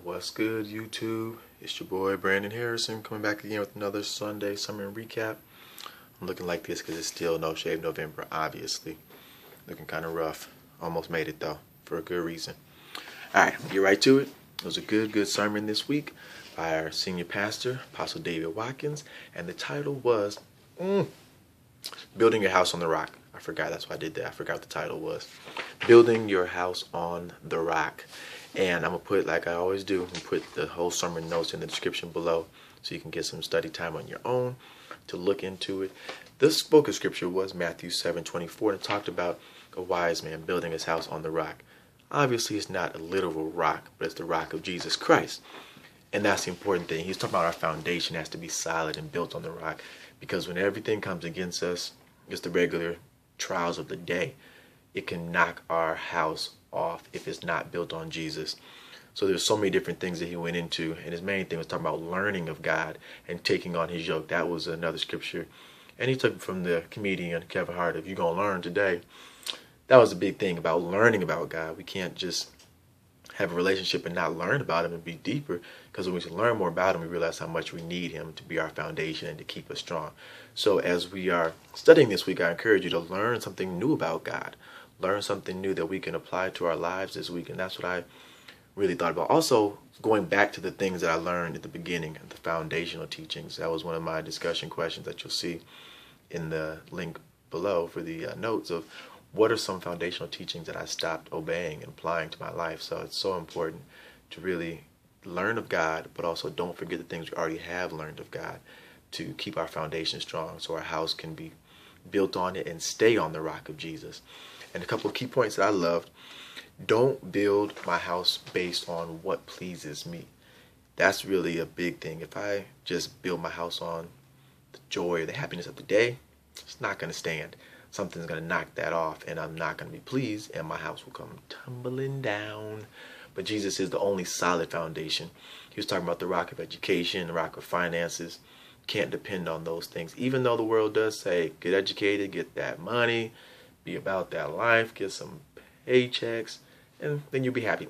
What's good, YouTube? It's your boy Brandon Harrison coming back again with another Sunday summer recap. I'm looking like this because it's still No Shave November, obviously. Looking kind of rough. Almost made it though, for a good reason. Alright, get right to it. It was a good sermon this week by our senior pastor, Apostle David Watkins, and the title was Building Your House on the Rock. I forgot, that's why I did that. I forgot what the title was. Building Your House on the Rock. And I'm going to put, like I always do, put the whole sermon notes in the description below so you can get some study time on your own to look into it. This book of scripture was Matthew 7:24, and it talked about a wise man building his house on the rock. Obviously, it's not a literal rock, but it's the rock of Jesus Christ. And that's the important thing. He's talking about our foundation has to be solid and built on the rock, because when everything comes against us, it's the regular trials of the day. It can knock our house off if it's not built on Jesus. So there's so many different things that he went into, and his main thing was talking about learning of God and taking on his yoke. That was another scripture, and he took it from the comedian Kevin Hart. If you're gonna learn today, that was a big thing about learning about God. We can't just have a relationship and not learn about him and be deeper, because when we learn more about him, we realize how much we need him to be our foundation and to keep us strong. So as we are studying this week, I encourage you to learn something new about God. Learn something new that we can apply to our lives this week. And that's what I really thought about. Also, going back to the things that I learned at the beginning, the foundational teachings. That was one of my discussion questions that you'll see in the link below for the notes of what are some foundational teachings that I stopped obeying and applying to my life. So it's so important to really learn of God, but also don't forget the things we already have learned of God to keep our foundation strong so our house can be built on it and stay on the rock of Jesus. And a couple of key points that I loved. Don't build my house based on what pleases me. That's really a big thing. If I just build my house on the joy or the happiness of the day, it's not going to stand. Something's going to knock that off, and I'm not going to be pleased, and my house will come tumbling down. But Jesus is the only solid foundation. He was talking about the rock of education, the rock of finances. Can't depend on those things. Even though the world does say, get educated, get that money, be about that life, get some paychecks, and then you'll be happy.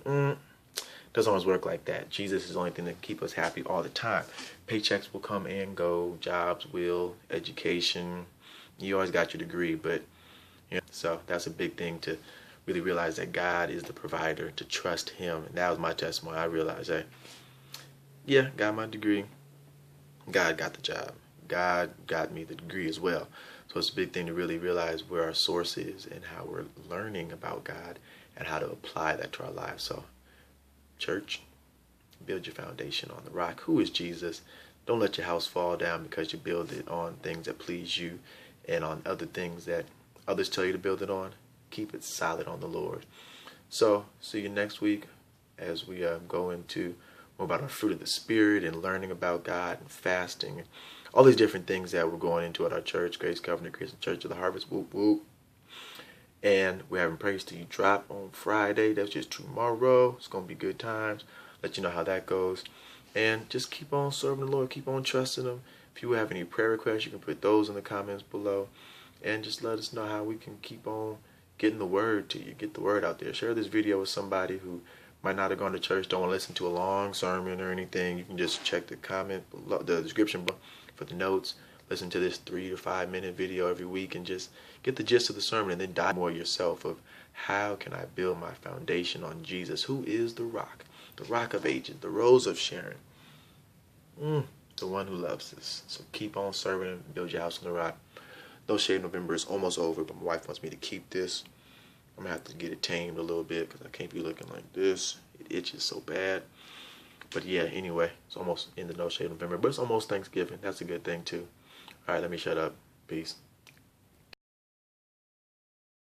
Doesn't always work like that. Jesus is the only thing that can keep us happy all the time. Paychecks will come and go, jobs will, education. You always got your degree, but so that's a big thing to really realize that God is the provider, to trust him. And that was my testimony. I realized that, yeah, got my degree. God got the job. God got me the degree as well. So it's a big thing to really realize where our source is and how we're learning about God and how to apply that to our lives. So, church, build your foundation on the rock. Who is Jesus? Don't let your house fall down because you build it on things that please you and on other things that others tell you to build it on. Keep it solid on the Lord. So, see you next week as we go into more about our fruit of the Spirit and learning about God and fasting and all these different things that we're going into at our church, Grace Covenant Christian Church of the Harvest. Whoop, whoop. And we're having Praise to You drop on Friday. That's just tomorrow. It's going to be good times. Let you know how that goes. And just keep on serving the Lord. Keep on trusting him. If you have any prayer requests, you can put those in the comments below. And just let us know how we can keep on getting the word to you. Get the word out there. Share this video with somebody who might not have gone to church, don't want to listen to a long sermon or anything. You can just check the comment below, the description below for the notes. Listen to this 3 to 5 minute video every week and just get the gist of the sermon, and then dive more yourself of how can I build my foundation on Jesus, who is the rock of ages, the rose of Sharon, the one who loves us. So keep on serving him, build your house on the rock. No Shave November is almost over, but my wife wants me to keep this. I'm going to have to get it tamed a little bit because I can't be looking like this. It itches so bad. But yeah, anyway, it's almost in the No Shave November, but it's almost Thanksgiving. That's a good thing too. All right, let me shut up. Peace.